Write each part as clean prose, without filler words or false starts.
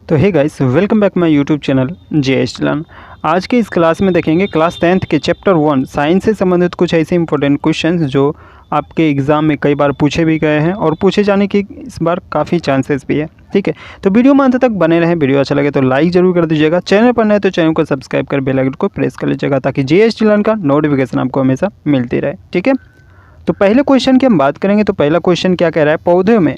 तो hey guys, welcome back my YouTube channel JS learn. आज के इस क्लास में देखेंगे क्लास 10th के चैप्टर 1 साइंस से संबंधित कुछ ऐसे इंपॉर्टेंट क्वेश्चंस जो आपके एग्ज़ाम में कई बार पूछे भी गए हैं और पूछे जाने की इस बार काफ़ी चांसेस भी है। ठीक है, तो वीडियो में अंत तक बने रहें। वीडियो अच्छा लगे तो लाइक जरूर कर दीजिएगा। चैनल पर नए तो चैनल को सब्सक्राइब कर बेल आइकन को प्रेस कर लीजिएगा ताकि जेएस लर्न का नोटिफिकेशन आपको हमेशा मिलती रहे। ठीक है, तो पहले क्वेश्चन की हम बात करेंगे। तो पहला क्वेश्चन क्या कह रहा है, पौधे में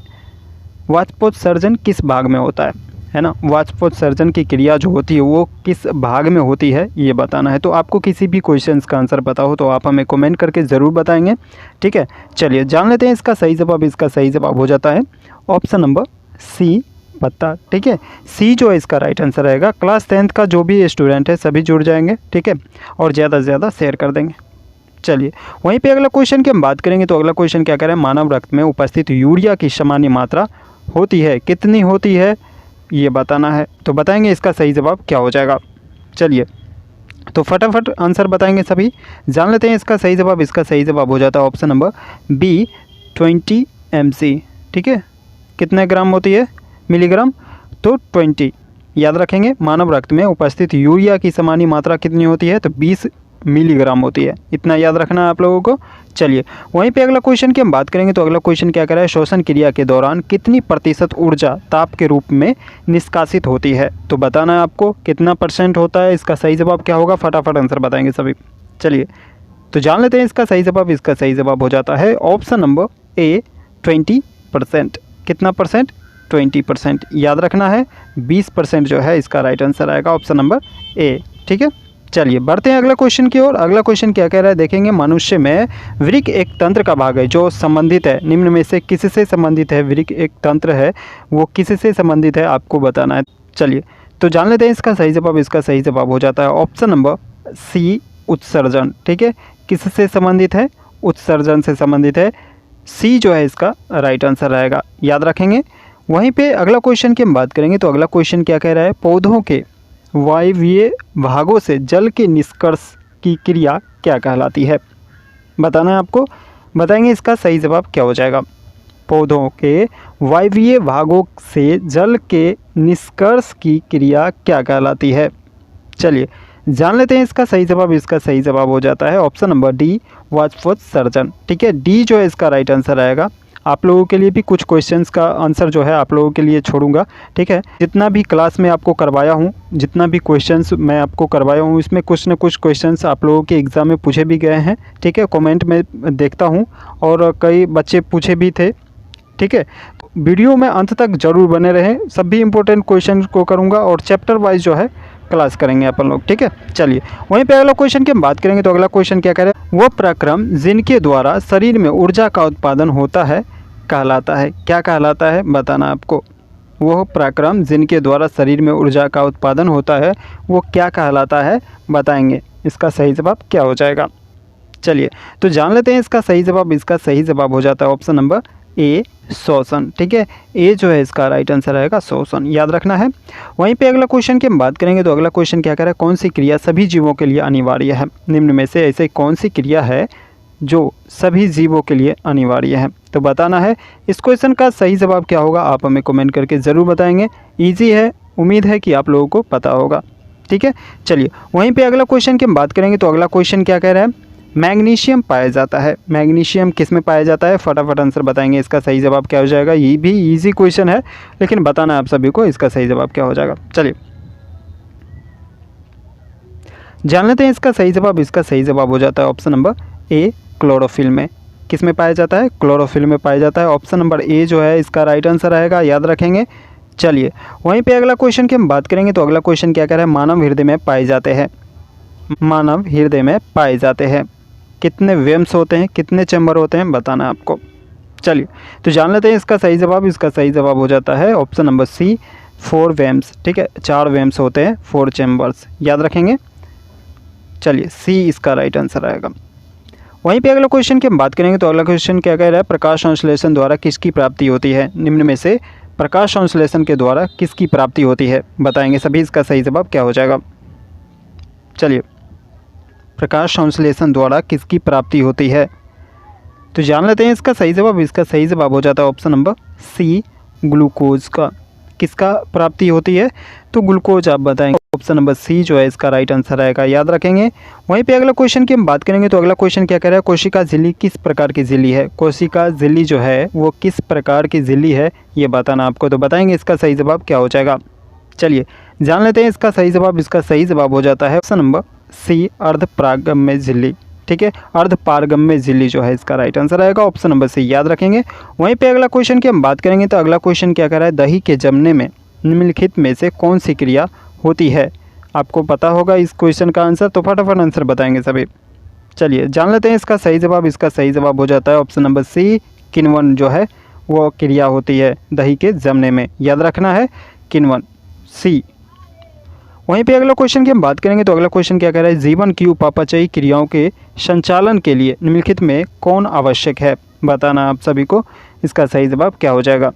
वाष्पोत्सर्जन किस भाग में होता है ना। वाष्पोत्सर्जन की क्रिया जो होती है वो किस भाग में होती है ये बताना है। तो आपको किसी भी क्वेश्चन का आंसर पता हो तो आप हमें कमेंट करके ज़रूर बताएंगे। ठीक है, चलिए जान लेते हैं इसका सही जवाब। इसका सही जवाब हो जाता है ऑप्शन नंबर सी, पत्ता। ठीक है, सी जो है इसका राइट आंसर रहेगा। क्लास 10th का जो भी स्टूडेंट है सभी जुड़ जाएंगे। ठीक है, और ज़्यादा से ज़्यादा शेयर कर देंगे। चलिए वहीं पे अगला क्वेश्चन की हम बात करेंगे। तो अगला क्वेश्चन क्या कह रहा है, मानव रक्त में उपस्थित यूरिया की सामान्य मात्रा होती है, कितनी होती है ये बताना है। तो बताएंगे इसका सही जवाब क्या हो जाएगा। चलिए तो फटाफट आंसर बताएंगे सभी। जान लेते हैं इसका सही जवाब। इसका सही जवाब हो जाता है ऑप्शन नंबर बी, 20 mc। ठीक है, कितने ग्राम होती है, मिलीग्राम, तो 20 याद रखेंगे। मानव रक्त में उपस्थित यूरिया की सामान्य मात्रा कितनी होती है, तो 20 मिलीग्राम होती है। इतना याद रखना है आप लोगों को। चलिए वहीं पे अगला क्वेश्चन की हम बात करेंगे। तो अगला क्वेश्चन क्या कह रहा है, श्वसन क्रिया के दौरान कितनी प्रतिशत ऊर्जा ताप के रूप में निष्कासित होती है। तो बताना है आपको कितना परसेंट होता है। इसका सही जवाब क्या होगा, फटाफट आंसर बताएंगे सभी। चलिए तो जान लेते हैं इसका सही जवाब। इसका सही जवाब हो जाता है ऑप्शन नंबर ए, 20%। कितना परसेंट, 20% याद रखना है। 20% जो है इसका राइट आंसर आएगा ऑप्शन नंबर ए। ठीक है, चलिए बढ़ते हैं अगला क्वेश्चन की ओर। अगला क्वेश्चन क्या कह रहा है देखेंगे। मनुष्य में वृक्क एक तंत्र का भाग है जो संबंधित है निम्न में से किससे संबंधित है। वृक्क एक तंत्र है वो किससे संबंधित है आपको बताना है। चलिए तो जान लेते हैं इसका सही जवाब। इसका सही जवाब हो जाता है ऑप्शन नंबर सी, उत्सर्जन। ठीक है, किससे संबंधित है, उत्सर्जन से संबंधित है। सी जो है इसका राइट आंसर रहेगा, याद रखेंगे। वहीं पे अगला क्वेश्चन की हम बात करेंगे। तो अगला क्वेश्चन क्या कह रहा है, पौधों के वायवीय भागों से जल के निष्कर्ष की क्रिया क्या कहलाती है। बताना है आपको, बताएंगे इसका सही जवाब क्या हो जाएगा। पौधों के वायवीय भागों से जल के निष्कर्ष की क्रिया क्या कहलाती है। चलिए जान लेते हैं इसका सही जवाब। इसका सही जवाब हो जाता है ऑप्शन नंबर डी, वाष्पोत्सर्जन। ठीक है, डी जो है इसका राइट आंसर आएगा। आप लोगों के लिए भी कुछ क्वेश्चंस का आंसर जो है आप लोगों के लिए छोड़ूंगा। ठीक है, जितना भी क्लास में आपको करवाया हूँ, जितना भी क्वेश्चंस मैं आपको करवाया हूँ, इसमें कुछ न कुछ क्वेश्चंस आप लोगों के एग्ज़ाम में पूछे भी गए हैं। ठीक है, कमेंट में देखता हूँ और कई बच्चे पूछे भी थे। ठीक है, वीडियो में अंत तक जरूर बने रहें। सभी इंपॉर्टेंट क्वेश्चन को करूँगा और चैप्टर वाइज जो है क्लास करेंगे अपन लोग। ठीक है, चलिए वहीं पे अगला क्वेश्चन की हम बात करेंगे। तो अगला क्वेश्चन क्या कह रहे हैं, वो प्रक्रम जिनके द्वारा शरीर में ऊर्जा का उत्पादन होता है कहलाता है। क्या कहलाता है बताना आपको। वो प्रक्रम जिनके द्वारा शरीर में ऊर्जा का उत्पादन होता है वो क्या कहलाता है बताएंगे। इसका सही जवाब क्या हो जाएगा। चलिए तो जान लेते हैं इसका सही जवाब। इसका सही जवाब हो जाता है ऑप्शन नंबर ए, श्वसन। ठीक है, ए जो है इसका राइट आंसर रहेगा श्वसन, याद रखना है। वहीं पे अगला क्वेश्चन की हम बात करेंगे। तो अगला क्वेश्चन क्या कह रहा है, कौन सी क्रिया सभी जीवों के लिए अनिवार्य है। निम्न में से ऐसे कौन सी क्रिया है जो सभी जीवों के लिए अनिवार्य है। तो बताना है इस क्वेश्चन का सही जवाब क्या होगा, आप हमें कमेंट करके ज़रूर बताएंगे। इजी है, उम्मीद है कि आप लोगों को पता होगा। ठीक है, चलिए वहीं पे अगला क्वेश्चन की हम बात करेंगे। तो अगला क्वेश्चन क्या कह रहा है, मैग्नीशियम पाया जाता है। मैग्नीशियम किस में पाया जाता है, फटाफट आंसर बताएंगे। इसका सही जवाब क्या हो जाएगा। ये भी ईजी क्वेश्चन है लेकिन बताना है आप सभी को इसका सही जवाब क्या हो जाएगा। चलिए जान लेते हैं इसका सही जवाब। इसका सही जवाब हो जाता है ऑप्शन नंबर ए, क्लोरोफिल में। किस में पाया जाता है, क्लोरोफिल में पाया जाता है। ऑप्शन नंबर ए जो है इसका राइट आंसर रहेगा, याद रखेंगे। चलिए वहीं पे अगला क्वेश्चन की हम बात करेंगे। तो अगला क्वेश्चन क्या कह रहा है, मानव हृदय में पाए जाते हैं। मानव हृदय में पाए जाते हैं कितने वेम्स होते हैं, कितने चैम्बर होते हैं बताना है आपको। चलिए तो जान लेते हैं इसका सही जवाब। इसका सही जवाब हो जाता है ऑप्शन नंबर सी, 4 वेम्स। ठीक है, 4 वेम्स होते हैं, 4 चैम्बर्स, याद रखेंगे। चलिए सी इसका राइट आंसर आएगा। वहीं पे अगला क्वेश्चन की हम बात करेंगे। तो अगला क्वेश्चन क्या कह रहा है, प्रकाश संश्लेषण द्वारा किसकी प्राप्ति होती है। निम्न में से प्रकाश संश्लेषण के द्वारा किसकी प्राप्ति होती है बताएंगे सभी। इसका सही जवाब क्या हो जाएगा। चलिए प्रकाश संश्लेषण द्वारा किसकी प्राप्ति होती है तो जान लेते हैं इसका सही जवाब। इसका सही जवाब हो जाता है ऑप्शन नंबर सी, ग्लूकोज का। किसका प्राप्ति होती है, तो ग्लूकोज आप बताएंगे। ऑप्शन नंबर सी जो है इसका राइट आंसर आएगा, याद रखेंगे। वहीं पे अगला क्वेश्चन की हम बात करेंगे तो अगला क्वेश्चन क्या कह रहा है, कोशिका झिल्ली किस प्रकार की झिल्ली है। कोशिका झिल्ली जो है वो किस प्रकार की झिल्ली है ये बताना आपको, तो बताएंगे इसका सही जवाब क्या हो जाएगा। चलिए जान लेते हैं इसका सही जवाब। इसका सही जवाब हो जाता है ऑप्शन नंबर सी, अर्धपारगम्य झिल्ली। ठीक है, अर्धपारगम्य झिल्ली जो है इसका राइट आंसर आएगा, ऑप्शन नंबर सी, याद रखेंगे। वहीं पे अगला क्वेश्चन की हम बात करेंगे तो अगला क्वेश्चन क्या कर रहा है, दही के जमने में निम्नलिखित में से कौन सी क्रिया होती है। आपको पता होगा इस क्वेश्चन का आंसर, तो फटाफट आंसर बताएंगे सभी। चलिए जान लेते हैं इसका सही जवाब। इसका सही जवाब हो जाता है ऑप्शन नंबर सी, किण्वन जो है वो क्रिया होती है दही के जमने में, याद रखना है, किण्वन, सी। वहीं पे अगला क्वेश्चन की हम बात करेंगे तो अगला क्वेश्चन क्या कह रहा है, जीवन की उपापचयी क्रियाओं के संचालन के लिए निम्नलिखित में कौन आवश्यक है, बताना आप सभी को इसका सही जवाब क्या हो जाएगा।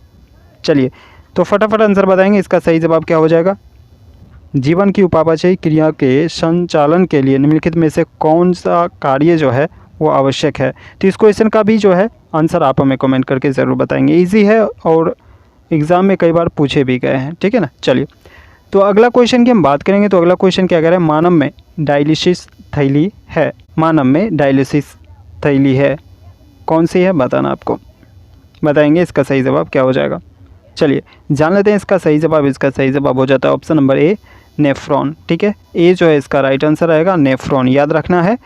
चलिए तो फटाफट आंसर बताएंगे, इसका सही जवाब क्या हो जाएगा। जीवन की उपापचयी क्रिया के संचालन के लिए निम्नलिखित में से कौन सा कार्य जो है वो आवश्यक है। तो इस क्वेश्चन का भी जो है आंसर आप हमें कमेंट करके ज़रूर बताएंगे। इजी है और एग्ज़ाम में कई बार पूछे भी गए हैं, ठीक है ना। चलिए तो अगला क्वेश्चन की हम बात करेंगे तो अगला क्वेश्चन क्या कह रहा है, मानव में डायलिसिस थैली है। मानव में डायलिसिस थैली है, कौन सी है बताना आपको, बताएंगे इसका सही जवाब क्या हो जाएगा। चलिए जान लेते हैं इसका सही जवाब। इसका सही जवाब हो जाता है ऑप्शन नंबर ए, नेफ्रॉन। ठीक है, ए जो है इसका राइट आंसर आएगा, नेफ्रॉन, याद रखना है।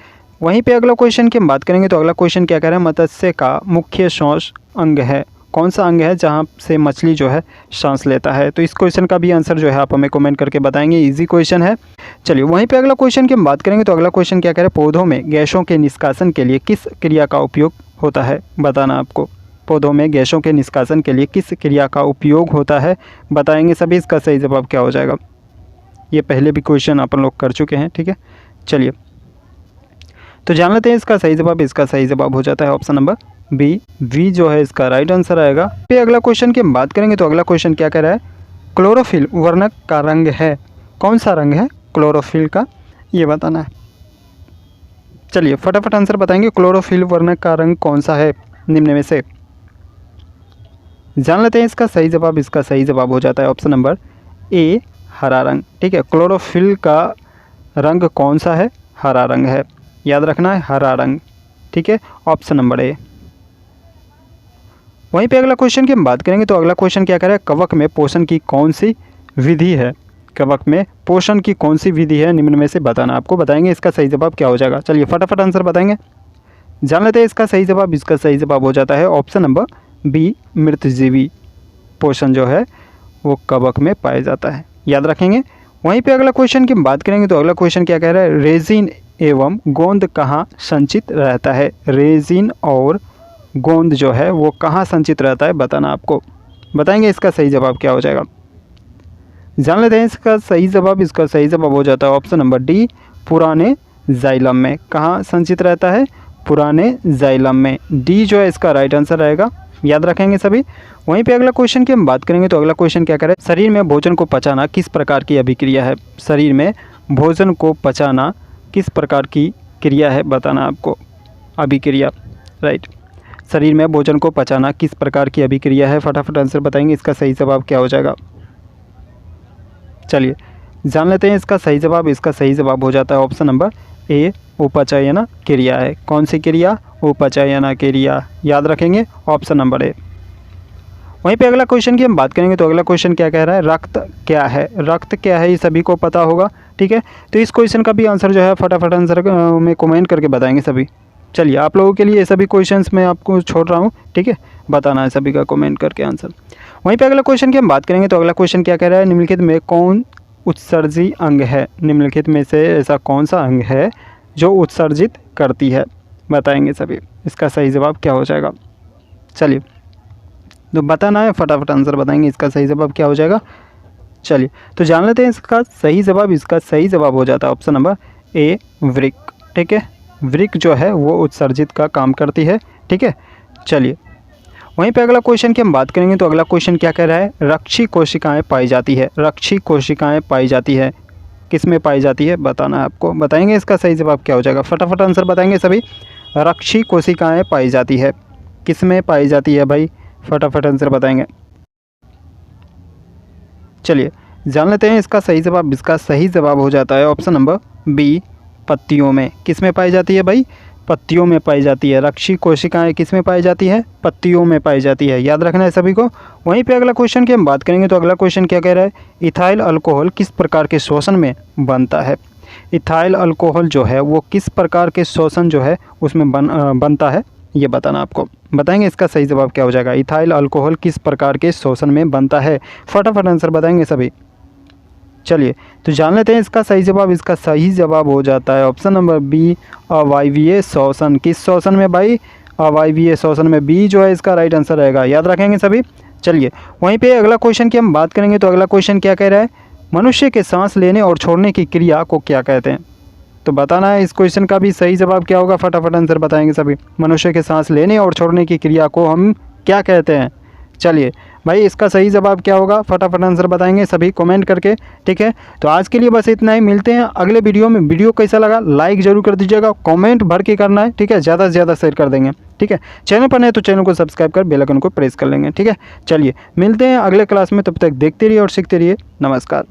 वहीं पे अगला क्वेश्चन की हम बात करेंगे तो अगला क्वेश्चन क्या कह रहा है, मत्स्य का मुख्य श्वास अंग है, कौन सा अंग है जहाँ से मछली जो है सांस लेता है। तो इस क्वेश्चन का भी आंसर जो है आप हमें कमेंट करके बताएंगे, इजी क्वेश्चन है। चलिए वहीं पे अगला क्वेश्चन की हम बात करेंगे तो अगला क्वेश्चन क्या कह रहा है, पौधों में गैसों के निष्कासन के लिए किस क्रिया का उपयोग होता है, बताना आपको। पौधों में गैसों के निष्कासन के लिए किस क्रिया का उपयोग होता है, बताएंगे सभी। इसका सही जवाब क्या हो जाएगा, ये पहले भी क्वेश्चन अपन लोग कर चुके हैं, ठीक है। चलिए तो जान लेते हैं इसका सही जवाब। इसका सही जवाब हो जाता है ऑप्शन नंबर बी, वी जो है इसका राइट आंसर आएगा। फिर अगला क्वेश्चन की हम बात करेंगे तो अगला क्वेश्चन क्या कह रहा है, क्लोरोफिल वर्णक का रंग है, कौन सा रंग है क्लोरोफिल का, ये बताना है। चलिए फटाफट आंसर बताएंगे, क्लोरोफिल वर्णक का रंग कौन सा है निम्न में से, जान लेते हैं इसका सही जवाब। इसका सही जवाब हो जाता है ऑप्शन नंबर ए, हरा रंग। ठीक है, क्लोरोफिल का रंग कौन सा है, हरा रंग है, याद रखना है, हरा रंग। ठीक है, ऑप्शन नंबर ए। वहीं पे अगला क्वेश्चन की हम बात करेंगे तो अगला क्वेश्चन क्या कह रहा है, कवक में पोषण की कौन सी विधि है, कवक में पोषण की कौन सी विधि है निम्न में से बताना आपको, बताएंगे इसका सही जवाब क्या हो जाएगा। चलिए फटाफट आंसर बताएंगे, जान लेते हैं इसका सही जवाब। इसका सही जवाब हो जाता है ऑप्शन नंबर बी, मृतजीवी पोषण जो है वो कवक में पाया जाता है, याद रखेंगे। वहीं पे अगला क्वेश्चन की हम बात करेंगे तो अगला क्वेश्चन क्या कह रहा है, रेजिन एवं गोंद कहाँ संचित रहता है, रेजिन और गोंद जो है वो कहाँ संचित रहता है, बताना आपको, बताएंगे इसका सही जवाब क्या हो जाएगा। जान लेते हैं इसका सही जवाब। इसका सही जवाब हो जाता है ऑप्शन नंबर डी, पुराने जाइलम में। कहाँ संचित रहता है, पुराने जाइलम में, डी जो है इसका राइट आंसर रहेगा, याद रखेंगे सभी। वहीं पे अगला क्वेश्चन की हम बात करेंगे तो अगला क्वेश्चन क्या करें, शरीर में भोजन को पचाना किस प्रकार की अभिक्रिया है, शरीर में भोजन को पचाना किस प्रकार की क्रिया है, बताना आपको, अभिक्रिया, राइट। शरीर में भोजन को पचाना किस प्रकार की अभिक्रिया है, फटाफट आंसर बताएंगे, इसका सही जवाब क्या हो जाएगा। चलिए जान लेते हैं इसका सही जवाब। इसका सही जवाब हो जाता है ऑप्शन नंबर ए, उपचयन क्रिया है, कौन सी क्रिया, उपचयन क्रिया, याद रखेंगे, ऑप्शन नंबर ए। वहीं पे अगला क्वेश्चन की हम बात करेंगे तो अगला क्वेश्चन क्या कह रहा है, रक्त क्या है, रक्त क्या है ये सभी को पता होगा, ठीक है। तो इस क्वेश्चन का भी आंसर जो है फटाफट आंसर में कमेंट करके बताएंगे सभी। चलिए आप लोगों के लिए सभी क्वेश्चंस मैं आपको छोड़ रहा हूँ, ठीक है, बताना है सभी का कमेंट करके आंसर। वहीं पे अगला क्वेश्चन की हम बात करेंगे तो अगला क्वेश्चन क्या कह रहा है, निम्नलिखित में कौन उत्सर्जी अंग है, निम्नलिखित में से ऐसा कौन सा अंग है जो उत्सर्जित करती है, बताएंगे सभी, इसका सही जवाब क्या हो जाएगा। चलिए तो बताना है, फटाफट आंसर बताएंगे, इसका सही जवाब क्या हो जाएगा। चलिए तो जान लेते हैं इसका सही जवाब। इसका सही जवाब हो जाता है ऑप्शन नंबर ए, वृक। ठीक है, वृक जो है वो उत्सर्जित का काम करती है, ठीक है। चलिए वहीं पे अगला क्वेश्चन की हम बात करेंगे तो अगला क्वेश्चन क्या कह रहा है, रक्षी कोशिकाएं पाई जाती है, रक्षी कोशिकाएं पाई जाती है, किस में पाई जाती है, बताना है आपको, बताएंगे इसका सही जवाब क्या हो जाएगा, फटाफट आंसर बताएंगे सभी। रक्षी कोशिकाएं पाई जाती है, किस में पाई जाती है भाई, फटाफट आंसर बताएंगे। चलिए जान लेते हैं इसका सही जवाब। इसका सही जवाब हो जाता है ऑप्शन नंबर बी, पत्तियों में। किस में पाई जाती है भाई? पत्तियों में पाई जाती है। रक्षी कोशिकाएं किस में पाई जाती है? पत्तियों में पाई जाती है। याद रखना है सभी को। वहीं पे अगला क्वेश्चन की हम बात करेंगे तो अगला क्वेश्चन क्या कह रहा है? इथाइल अल्कोहल किस प्रकार के शोषण में बनता है? इथाइल अल्कोहल जो है वो किस प्रकार के शोषण जो है उसमें बनता है, ये बताना आपको। बताएंगे इसका सही जवाब क्या हो जाएगा। इथाइल अल्कोहल किस प्रकार के शोषण में बनता है? फटाफट आंसर बताएंगे सभी। चलिए तो जान लेते हैं इसका सही जवाब। इसका सही जवाब हो जाता है ऑप्शन नंबर बी, अवायवीय शोषण। किस शोषण में भाई? अवायवीय शोषण में। बी जो है इसका राइट आंसर रहेगा। याद रखेंगे सभी। चलिए वहीं पे अगला क्वेश्चन की हम बात करेंगे तो अगला क्वेश्चन क्या कह रहा है? मनुष्य के सांस लेने और छोड़ने की क्रिया को क्या कहते हैं? तो बताना है इस क्वेश्चन का भी सही जवाब क्या होगा। फटाफट आंसर बताएंगे सभी। मनुष्य के सांस लेने और छोड़ने की क्रिया को हम क्या कहते हैं? चलिए भाई इसका सही जवाब क्या होगा? फटाफट आंसर बताएंगे सभी कमेंट करके। ठीक है तो आज के लिए बस इतना ही। मिलते हैं अगले वीडियो में। वीडियो कैसा लगा लाइक जरूर कर दीजिएगा, कमेंट भर के करना है। ठीक है ज़्यादा से ज़्यादा शेयर कर देंगे। ठीक है चैनल पर नहीं तो चैनल को सब्सक्राइब कर बेल आइकन को प्रेस कर लेंगे। ठीक है चलिए मिलते हैं अगले क्लास में। तब तक देखते रहिए और सीखते रहिए। नमस्कार।